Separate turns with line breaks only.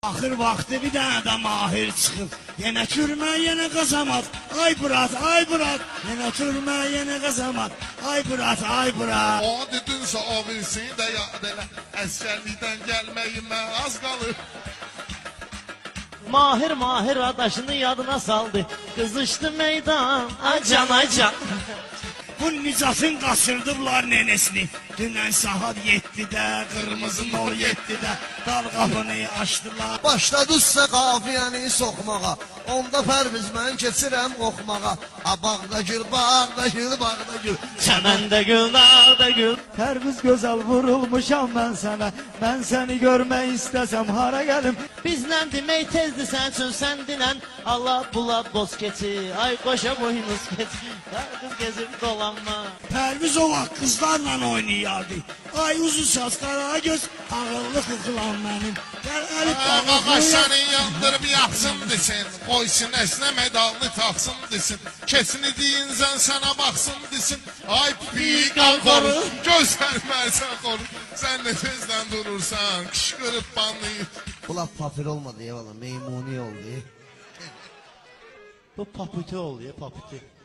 Axır vaxtı bir dənə də mahir çıxıb. Yenə türmə, yenə qazamat. Ay brat, ay brat. Yenə türmə, yenə qazamat. Ay brat, ay brat.
O dedinsə o bilsin də yad elə. Əskərlikdən gəlməyimə az qalır.
Mahir mahir adaşını yadına saldı. Kızıştı meydan. Acan acan.
Bu Nicatın qaçırdıblar nenesini. Dünən saat 7-də, qırmızı nol 7-də dal qapını açdılar.
Başladısa qafiyəni soxmağa, onda pərviz mən keçirəm oxmağa. A bağda gül, bağda gül, bağda gül.
Çəməndə gül, dağda gül.
Pərviz gözəl vurulmuşam mən sənə. Mən səni görmək istəsəm hara gəlim?
Bizlə demək tezdir sən üçün sən dinən. Allah bula boz keçi, ay qoşa boynuz keçi. Qız gezib dolanma.
Pərviz o vaxt qızlarla oynayardı. Ay uzun saç, qara göz, ağıllı qıqılan mənim. Gəl əlif
Ağa səni yandırıb yaxsın desin. Qoysun əsnə medalını taxsın desin. Keçini deyinsən sənə baxsın desin. Ay pipi qalqoru, göstərmərsən qoru. Sən də tezdən durursan, qışqırıb banlayır.
Bu laf papir olmadı ya valla, meymuni oldu.
Bu papütü oluyor papütü.